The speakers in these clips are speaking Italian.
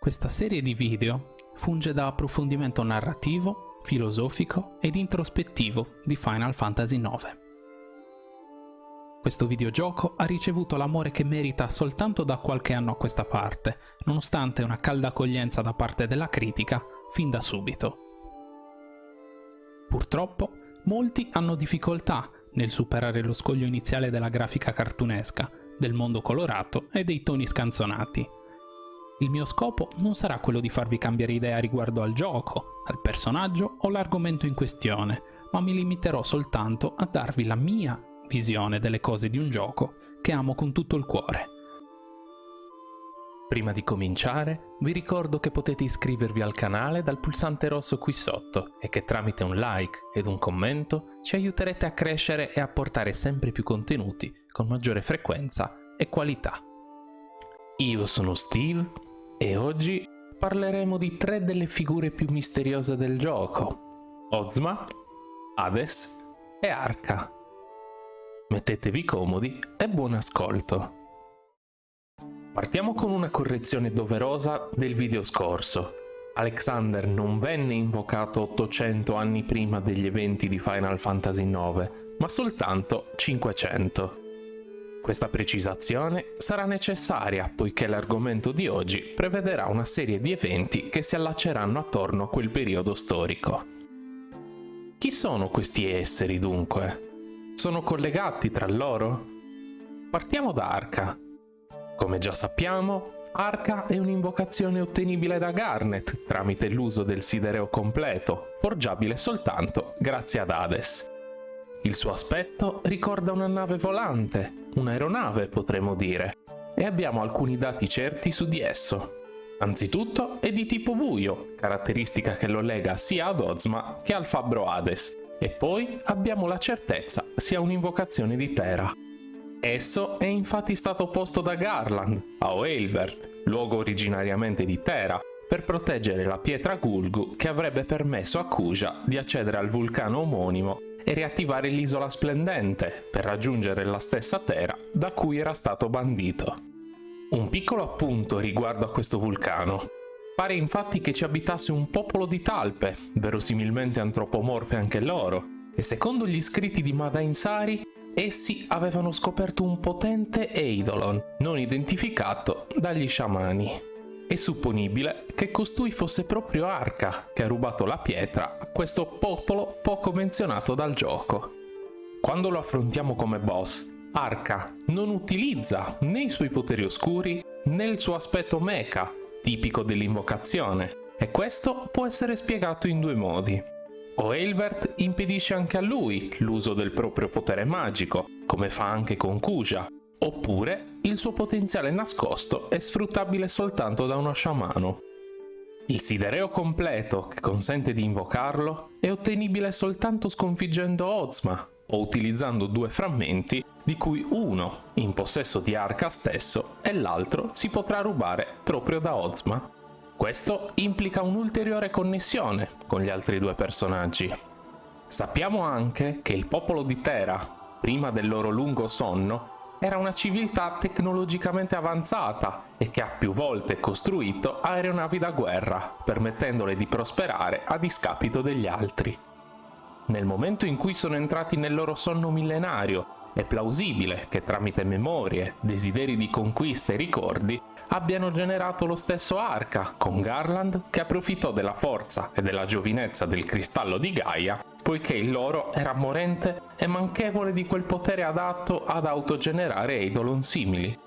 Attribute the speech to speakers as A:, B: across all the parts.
A: Questa serie di video funge da approfondimento narrativo, filosofico ed introspettivo di Final Fantasy IX. Questo videogioco ha ricevuto l'amore che merita soltanto da qualche anno a questa parte, nonostante una calda accoglienza da parte della critica fin da subito. Purtroppo, molti hanno difficoltà nel superare lo scoglio iniziale della grafica cartunesca, del mondo colorato e dei toni scanzonati. Il mio scopo non sarà quello di farvi cambiare idea riguardo al gioco, al personaggio o l'argomento in questione, ma mi limiterò soltanto a darvi la mia visione delle cose di un gioco che amo con tutto il cuore. Prima di cominciare, vi ricordo che potete iscrivervi al canale dal pulsante rosso qui sotto e che tramite un like ed un commento ci aiuterete a crescere e a portare sempre più contenuti con maggiore frequenza e qualità. Io sono Steve e oggi parleremo di tre delle figure più misteriose del gioco: Ozma, Hades e Arca. Mettetevi comodi e buon ascolto. Partiamo con una correzione doverosa del video scorso. Alexander non venne invocato 800 anni prima degli eventi di Final Fantasy IX, ma soltanto 500. Questa precisazione sarà necessaria poiché l'argomento di oggi prevederà una serie di eventi che si allacceranno attorno a quel periodo storico. Chi sono questi esseri dunque? Sono collegati tra loro? Partiamo da Arca. Come già sappiamo, Arca è un'invocazione ottenibile da Garnet tramite l'uso del sidereo completo, forgiabile soltanto grazie ad Hades. Il suo aspetto ricorda una nave volante, un'aeronave potremmo dire, e abbiamo alcuni dati certi su di esso. Anzitutto è di tipo buio, caratteristica che lo lega sia ad Ozma che al fabbro Hades, e poi abbiamo la certezza sia un'invocazione di Terra. Esso è infatti stato posto da Garland a Oeilvert, luogo originariamente di Terra, per proteggere la pietra Gulgu che avrebbe permesso a Kuja di accedere al vulcano omonimo e riattivare l'isola splendente per raggiungere la stessa Terra da cui era stato bandito. Un piccolo appunto riguardo a questo vulcano. Pare infatti che ci abitasse un popolo di talpe, verosimilmente antropomorfe anche loro, e secondo gli scritti di Madain Sari, essi avevano scoperto un potente Eidolon, non identificato dagli sciamani. È supponibile che costui fosse proprio Arca che ha rubato la pietra a questo popolo poco menzionato dal gioco. Quando lo affrontiamo come boss, Arca non utilizza né i suoi poteri oscuri né il suo aspetto mecha, tipico dell'invocazione, e questo può essere spiegato in due modi. Oeilvert impedisce anche a lui l'uso del proprio potere magico, come fa anche con Kuja, oppure il suo potenziale nascosto è sfruttabile soltanto da uno sciamano. Il sidereo completo, che consente di invocarlo, è ottenibile soltanto sconfiggendo Ozma o utilizzando due frammenti, di cui uno in possesso di Arca stesso e l'altro si potrà rubare proprio da Ozma. Questo implica un'ulteriore connessione con gli altri due personaggi. Sappiamo anche che il popolo di Terra, prima del loro lungo sonno, era una civiltà tecnologicamente avanzata e che ha più volte costruito aeronavi da guerra, permettendole di prosperare a discapito degli altri. Nel momento in cui sono entrati nel loro sonno millenario, è plausibile che tramite memorie, desideri di conquista e ricordi abbiano generato lo stesso Arca con Garland, che approfittò della forza e della giovinezza del cristallo di Gaia, poiché il loro era morente e manchevole di quel potere adatto ad autogenerare Eidolon simili.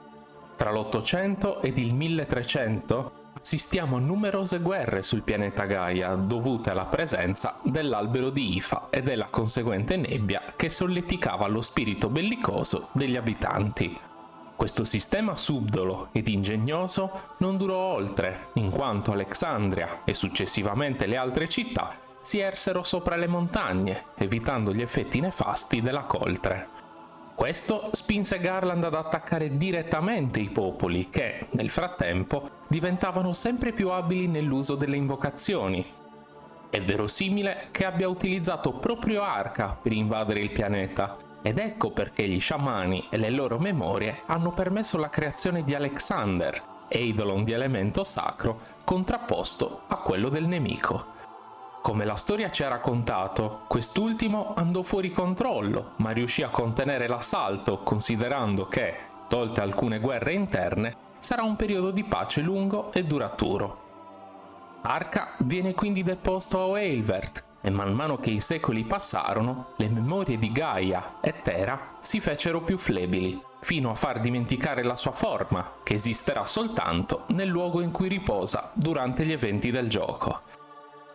A: Tra l'800 ed il 1300 assistiamo a numerose guerre sul pianeta Gaia dovute alla presenza dell'albero di Ifa e della conseguente nebbia che solleticava lo spirito bellicoso degli abitanti. Questo sistema subdolo ed ingegnoso non durò oltre, in quanto Alexandria e successivamente le altre città si ersero sopra le montagne, evitando gli effetti nefasti della coltre. Questo spinse Garland ad attaccare direttamente i popoli che, nel frattempo, diventavano sempre più abili nell'uso delle invocazioni. È verosimile che abbia utilizzato proprio Arca per invadere il pianeta, ed ecco perché gli sciamani e le loro memorie hanno permesso la creazione di Alexander Eidolon di elemento sacro contrapposto a quello del nemico. Come la storia ci ha raccontato, quest'ultimo andò fuori controllo, ma riuscì a contenere l'assalto, considerando che, tolte alcune guerre interne, sarà un periodo di pace lungo e duraturo. Arca viene quindi deposto a Eilvert, e man mano che i secoli passarono, le memorie di Gaia e Terra si fecero più flebili, fino a far dimenticare la sua forma, che esisterà soltanto nel luogo in cui riposa durante gli eventi del gioco.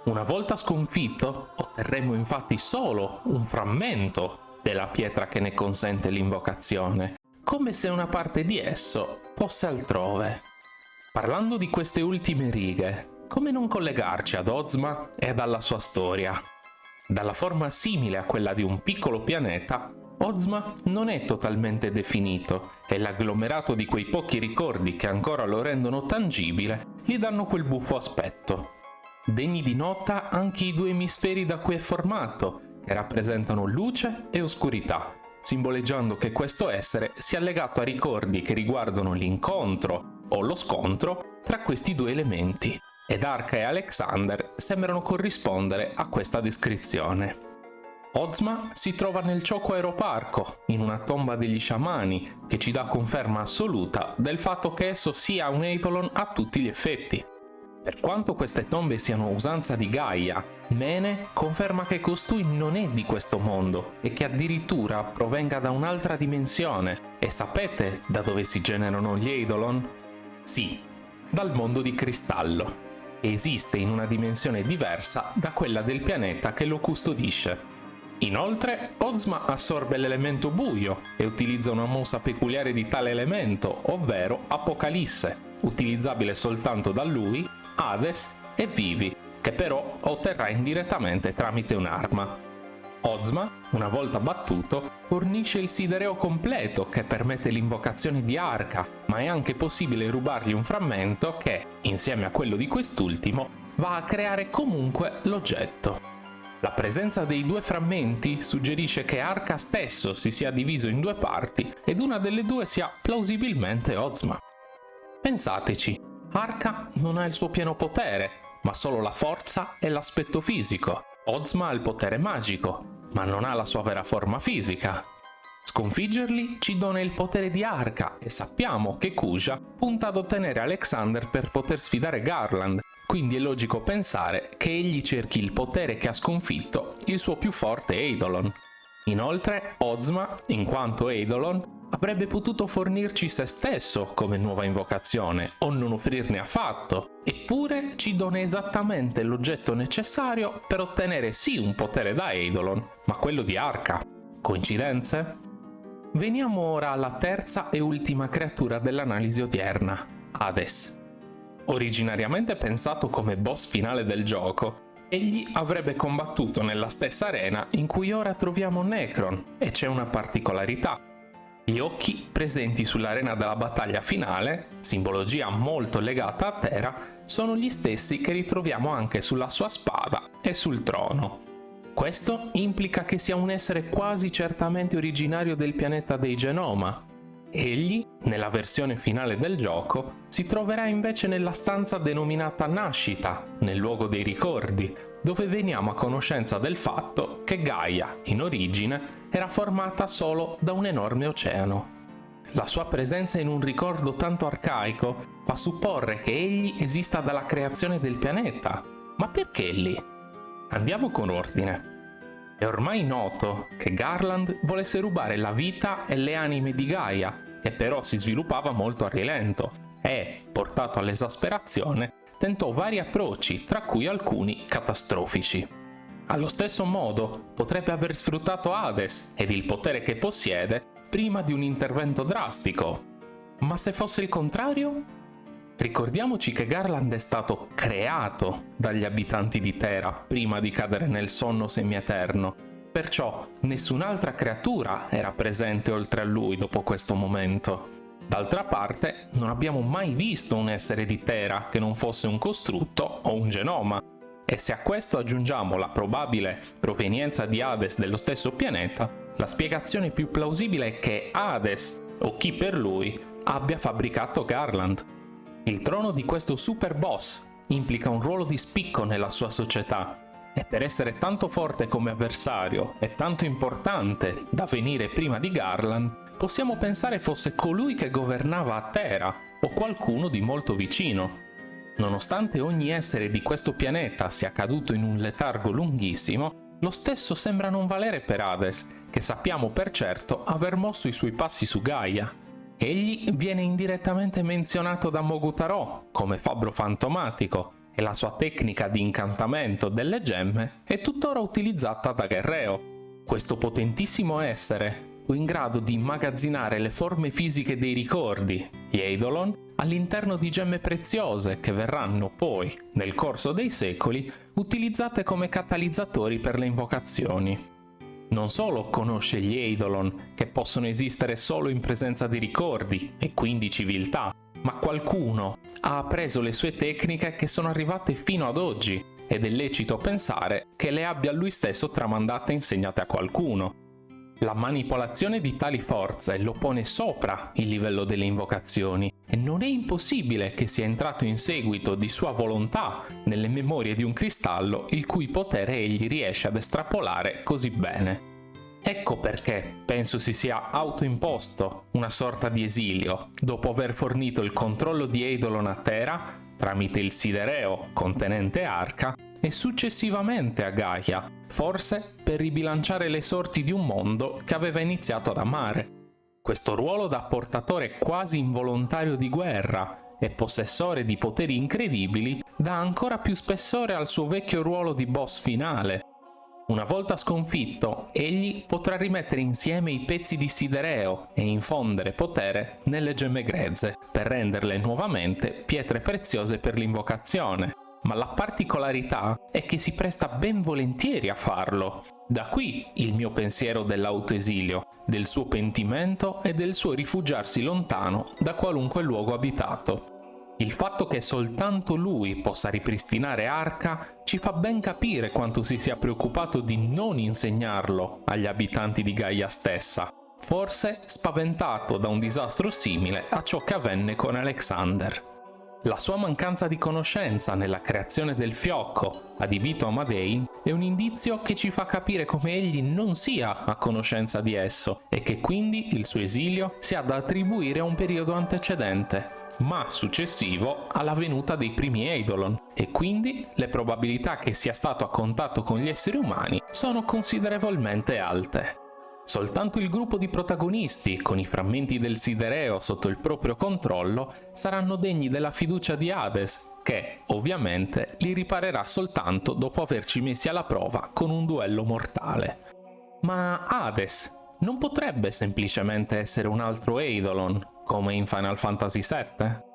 A: Una volta sconfitto, otterremo infatti solo un frammento della pietra che ne consente l'invocazione, come se una parte di esso fosse altrove. Parlando di queste ultime righe, come non collegarci ad Ozma e alla sua storia? Dalla forma simile a quella di un piccolo pianeta, Ozma non è totalmente definito e l'agglomerato di quei pochi ricordi che ancora lo rendono tangibile gli danno quel buffo aspetto. Degni di nota anche i due emisferi da cui è formato, che rappresentano luce e oscurità, simboleggiando che questo essere sia legato a ricordi che riguardano l'incontro o lo scontro tra questi due elementi, ed Arca e Alexander sembrano corrispondere a questa descrizione. Ozma si trova nel Choco Aeroparco, in una tomba degli sciamani, che ci dà conferma assoluta del fatto che esso sia un Eidolon a tutti gli effetti. Per quanto queste tombe siano usanza di Gaia, Mene conferma che costui non è di questo mondo e che addirittura provenga da un'altra dimensione. E sapete da dove si generano gli Eidolon? Sì, dal mondo di cristallo, che esiste in una dimensione diversa da quella del pianeta che lo custodisce. Inoltre, Ozma assorbe l'elemento buio e utilizza una mossa peculiare di tale elemento, ovvero Apocalisse, utilizzabile soltanto da lui, Hades e Vivi, che però otterrà indirettamente tramite un'arma. Ozma, una volta battuto, fornisce il sidereo completo che permette l'invocazione di Arca, ma è anche possibile rubargli un frammento che, insieme a quello di quest'ultimo, va a creare comunque l'oggetto. La presenza dei due frammenti suggerisce che Arca stesso si sia diviso in due parti ed una delle due sia plausibilmente Ozma. Pensateci, Arca non ha il suo pieno potere, ma solo la forza e l'aspetto fisico. Ozma ha il potere magico, ma non ha la sua vera forma fisica. Sconfiggerli ci dona il potere di Arca e sappiamo che Kuja punta ad ottenere Alexander per poter sfidare Garland, quindi è logico pensare che egli cerchi il potere che ha sconfitto il suo più forte Eidolon. Inoltre, Ozma, in quanto Eidolon, avrebbe potuto fornirci se stesso come nuova invocazione o non offrirne affatto, eppure ci dona esattamente l'oggetto necessario per ottenere sì un potere da Eidolon, ma quello di Arca. Coincidenze? Veniamo ora alla terza e ultima creatura dell'analisi odierna, Hades. Originariamente pensato come boss finale del gioco, egli avrebbe combattuto nella stessa arena in cui ora troviamo Necron, e c'è una particolarità. Gli occhi presenti sull'arena della battaglia finale, simbologia molto legata a Terra, sono gli stessi che ritroviamo anche sulla sua spada e sul trono. Questo implica che sia un essere quasi certamente originario del pianeta dei Genoma. Egli, nella versione finale del gioco, si troverà invece nella stanza denominata Nascita, nel luogo dei ricordi, dove veniamo a conoscenza del fatto che Gaia, in origine, era formata solo da un enorme oceano. La sua presenza in un ricordo tanto arcaico fa supporre che egli esista dalla creazione del pianeta. Ma perché lì? Andiamo con ordine. È ormai noto che Garland volesse rubare la vita e le anime di Gaia, che però si sviluppava molto a rilento, e, portato all'esasperazione, tentò vari approcci, tra cui alcuni catastrofici. Allo stesso modo, potrebbe aver sfruttato Hades ed il potere che possiede prima di un intervento drastico. Ma se fosse il contrario? Ricordiamoci che Garland è stato creato dagli abitanti di Terra prima di cadere nel sonno semieterno, perciò nessun'altra creatura era presente oltre a lui dopo questo momento. D'altra parte, non abbiamo mai visto un essere di Terra che non fosse un costrutto o un genoma, e se a questo aggiungiamo la probabile provenienza di Hades dello stesso pianeta, la spiegazione più plausibile è che Hades, o chi per lui, abbia fabbricato Garland. Il trono di questo super boss implica un ruolo di spicco nella sua società e per essere tanto forte come avversario e tanto importante da venire prima di Garland, possiamo pensare fosse colui che governava a Thera o qualcuno di molto vicino. Nonostante ogni essere di questo pianeta sia caduto in un letargo lunghissimo, lo stesso sembra non valere per Hades, che sappiamo per certo aver mosso i suoi passi su Gaia. Egli viene indirettamente menzionato da Mogutaro come fabbro fantomatico e la sua tecnica di incantamento delle gemme è tuttora utilizzata da Guerreo. Questo potentissimo essere fu in grado di immagazzinare le forme fisiche dei ricordi, gli Eidolon, all'interno di gemme preziose che verranno poi, nel corso dei secoli, utilizzate come catalizzatori per le invocazioni. Non solo conosce gli Eidolon, che possono esistere solo in presenza di ricordi e quindi civiltà, ma qualcuno ha appreso le sue tecniche che sono arrivate fino ad oggi ed è lecito pensare che le abbia lui stesso tramandate e insegnate a qualcuno. La manipolazione di tali forze lo pone sopra il livello delle invocazioni e non è impossibile che sia entrato in seguito di sua volontà nelle memorie di un cristallo il cui potere egli riesce ad estrapolare così bene. Ecco perché penso si sia autoimposto una sorta di esilio dopo aver fornito il controllo di Eidolon a Thera tramite il Sidereo contenente Arca e successivamente a Gaia, forse per ribilanciare le sorti di un mondo che aveva iniziato ad amare. Questo ruolo da portatore quasi involontario di guerra e possessore di poteri incredibili dà ancora più spessore al suo vecchio ruolo di boss finale. Una volta sconfitto, egli potrà rimettere insieme i pezzi di Sidereo e infondere potere nelle gemme grezze per renderle nuovamente pietre preziose per l'invocazione. Ma la particolarità è che si presta ben volentieri a farlo. Da qui il mio pensiero dell'autoesilio, del suo pentimento e del suo rifugiarsi lontano da qualunque luogo abitato. Il fatto che soltanto lui possa ripristinare Arca ci fa ben capire quanto si sia preoccupato di non insegnarlo agli abitanti di Gaia stessa, forse spaventato da un disastro simile a ciò che avvenne con Alexander. La sua mancanza di conoscenza nella creazione del fiocco adibito a Madain è un indizio che ci fa capire come egli non sia a conoscenza di esso e che quindi il suo esilio sia da attribuire a un periodo antecedente, ma successivo alla venuta dei primi Eidolon, e quindi le probabilità che sia stato a contatto con gli esseri umani sono considerevolmente alte. Soltanto il gruppo di protagonisti, con i frammenti del Sidereo sotto il proprio controllo, saranno degni della fiducia di Hades, che, ovviamente, li riparerà soltanto dopo averci messi alla prova con un duello mortale. Ma Hades non potrebbe semplicemente essere un altro Eidolon, come in Final Fantasy VII?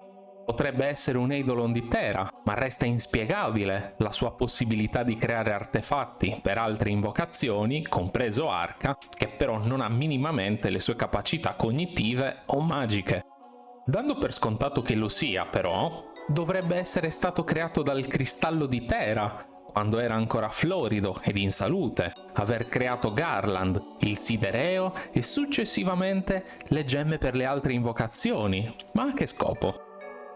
A: Potrebbe essere un Eidolon di Thera, ma resta inspiegabile la sua possibilità di creare artefatti per altre invocazioni, compreso Arca, che però non ha minimamente le sue capacità cognitive o magiche. Dando per scontato che lo sia, però, dovrebbe essere stato creato dal cristallo di Thera, quando era ancora florido ed in salute, aver creato Garland, il Sidereo e successivamente le gemme per le altre invocazioni. Ma a che scopo?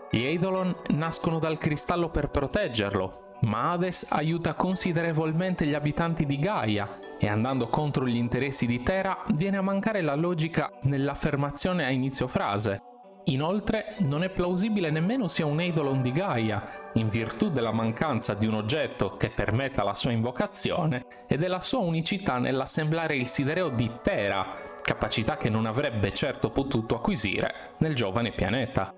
A: Gli Eidolon nascono dal cristallo per proteggerlo, ma Hades aiuta considerevolmente gli abitanti di Gaia e andando contro gli interessi di Thera viene a mancare la logica nell'affermazione a inizio frase. Inoltre non è plausibile nemmeno sia un Eidolon di Gaia, in virtù della mancanza di un oggetto che permetta la sua invocazione e della sua unicità nell'assemblare il Sidereo di Thera, capacità che non avrebbe certo potuto acquisire nel giovane pianeta.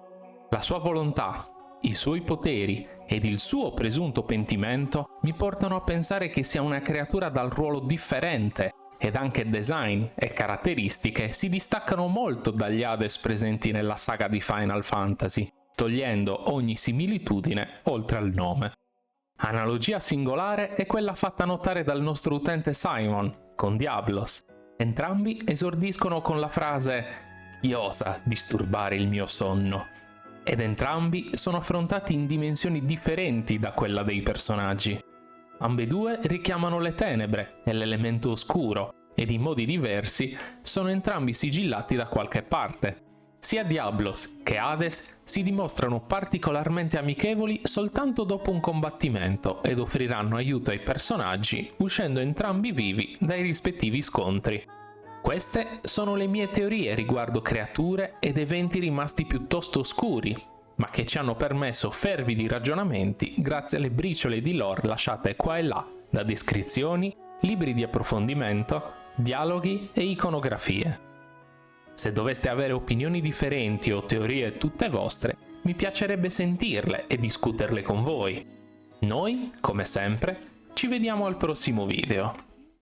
A: La sua volontà, i suoi poteri ed il suo presunto pentimento mi portano a pensare che sia una creatura dal ruolo differente ed anche design e caratteristiche si distaccano molto dagli Hades presenti nella saga di Final Fantasy, togliendo ogni similitudine oltre al nome. Analogia singolare è quella fatta notare dal nostro utente Simon con Diablos. Entrambi esordiscono con la frase "Chi osa disturbare il mio sonno?" ed entrambi sono affrontati in dimensioni differenti da quella dei personaggi. Ambedue richiamano le tenebre e l'elemento oscuro, ed in modi diversi sono entrambi sigillati da qualche parte. Sia Diablos che Hades si dimostrano particolarmente amichevoli soltanto dopo un combattimento ed offriranno aiuto ai personaggi uscendo entrambi vivi dai rispettivi scontri. Queste sono le mie teorie riguardo creature ed eventi rimasti piuttosto oscuri, ma che ci hanno permesso fervidi ragionamenti grazie alle briciole di lore lasciate qua e là da descrizioni, libri di approfondimento, dialoghi e iconografie. Se doveste avere opinioni differenti o teorie tutte vostre, mi piacerebbe sentirle e discuterle con voi. Noi, come sempre, ci vediamo al prossimo video.